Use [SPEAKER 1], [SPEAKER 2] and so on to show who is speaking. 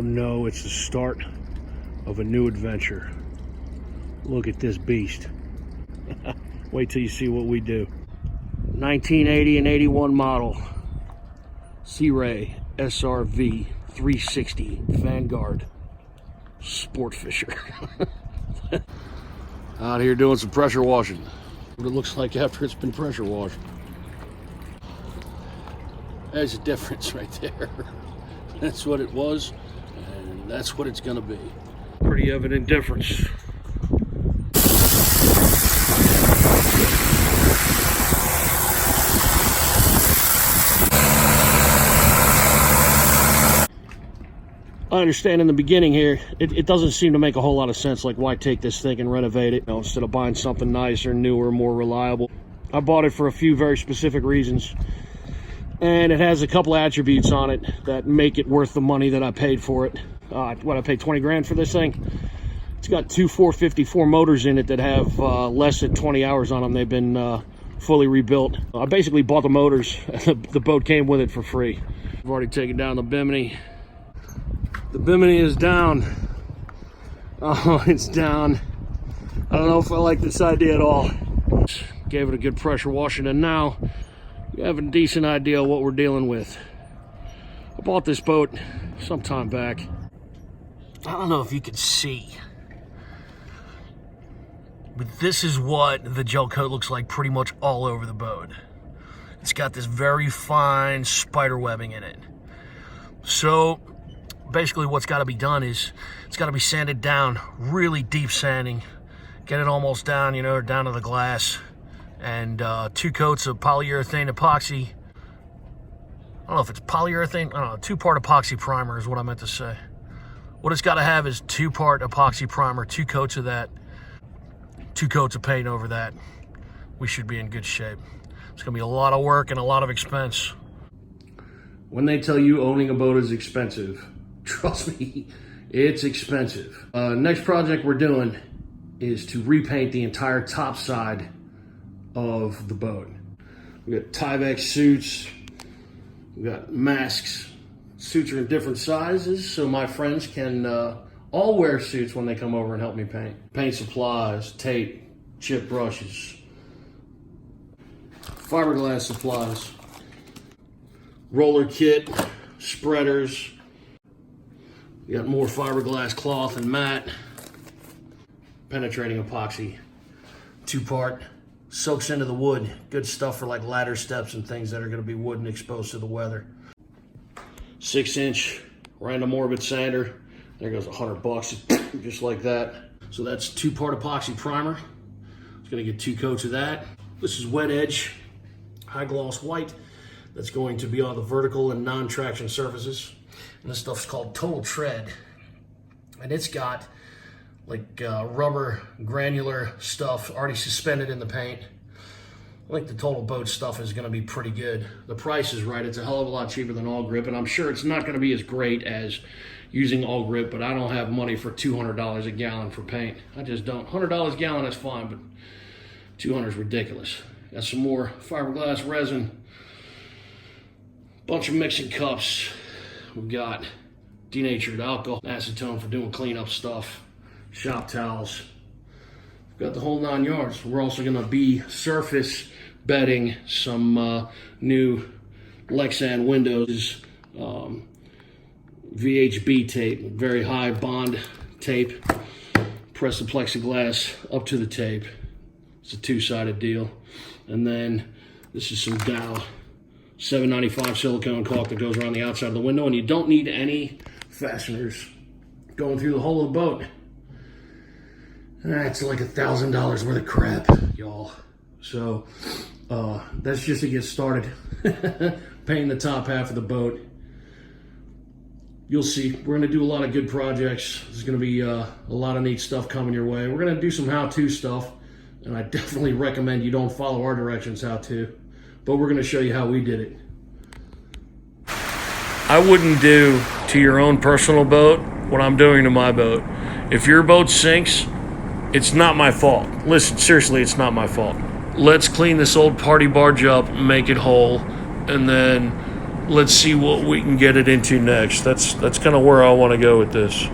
[SPEAKER 1] no, it's the start of a new adventure. Look at this beast. Wait till you see what we do. 1980 and 81 model Sea Ray SRV 360 Vanguard Sport Fisher. Out here doing some pressure washing. What it looks like after it's been pressure washed. There's a difference right there. That's what it was, and that's what it's gonna be. Pretty evident difference. I understand in the beginning here, it doesn't seem to make a whole lot of sense, like why take this thing and renovate it, instead of buying something nicer, newer, more reliable. I bought it for a few very specific reasons, and it has a couple attributes on it that make it worth the money that I paid for it. I paid 20 grand for this thing. It's got two 454 motors in it that have less than 20 hours on them. They've been fully rebuilt. I basically bought the motors. The boat came with it for free. I've already taken down the bimini. The bimini is down. Oh, it's down. I don't know if I like this idea at all. Gave it a good pressure washing, and now you have a decent idea of what we're dealing with. I bought this boat some time back. I don't know if you can see, but this is what the gel coat looks like pretty much all over the boat. It's got this very fine spider webbing in it. So basically what's got to be done is it's got to be sanded down, really deep sanding, get it almost down, down to the glass, and 2 coats of polyurethane epoxy. I don't know if it's polyurethane, I don't know, 2-part epoxy primer is what I meant to say. What it's got to have is 2-part epoxy primer, 2 coats of that, 2 coats of paint over that. We should be in good shape. It's gonna be a lot of work and a lot of expense. When they tell you owning a boat is expensive, trust me, it's expensive. Next project we're doing is to repaint the entire top side of the boat. We got Tyvek suits, we got masks. Suits are in different sizes, so my friends can all wear suits when they come over and help me paint. Paint supplies, tape, chip brushes, fiberglass supplies, roller kit, spreaders. We got more fiberglass cloth and mat, penetrating epoxy, 2-part, soaks into the wood. Good stuff for like ladder steps and things that are gonna be wood and exposed to the weather. 6-inch random orbit sander. There goes $100, just like that. So that's 2-part epoxy primer. It's gonna get 2 coats of that. This is wet edge, high gloss white. That's going to be on the vertical and non-traction surfaces. And this stuff's called Total Tread. And it's got like rubber granular stuff already suspended in the paint. I think the Total Boat stuff is gonna be pretty good. The price is right. It's a hell of a lot cheaper than All Grip, and I'm sure it's not gonna be as great as using All Grip, but I don't have money for $200 a gallon for paint. I just don't. $100 a gallon is fine, but $200 is ridiculous. Got some more fiberglass resin, bunch of mixing cups. We've got denatured alcohol, acetone for doing cleanup stuff, shop towels. We've got the whole 9 yards. We're also gonna be surface bedding some new Lexan windows, VHB tape, very high bond tape. Press the plexiglass up to the tape. It's a 2-sided deal. And then this is some Dow 795 silicone caulk that goes around the outside of the window, and you don't need any fasteners going through the whole of the boat. That's like $1,000 worth of crap, y'all. So that's just to get started. Painting the top half of the boat. You'll see, we're gonna do a lot of good projects. There's gonna be a lot of neat stuff coming your way. We're gonna do some how-to stuff, and I definitely recommend you don't follow our directions how-to, but we're gonna show you how we did it. I wouldn't do to your own personal boat what I'm doing to my boat. If your boat sinks, it's not my fault. Listen, seriously, it's not my fault. Let's clean this old party barge up, make it whole, and then let's see what we can get it into next. That's kind of where I want to go with this.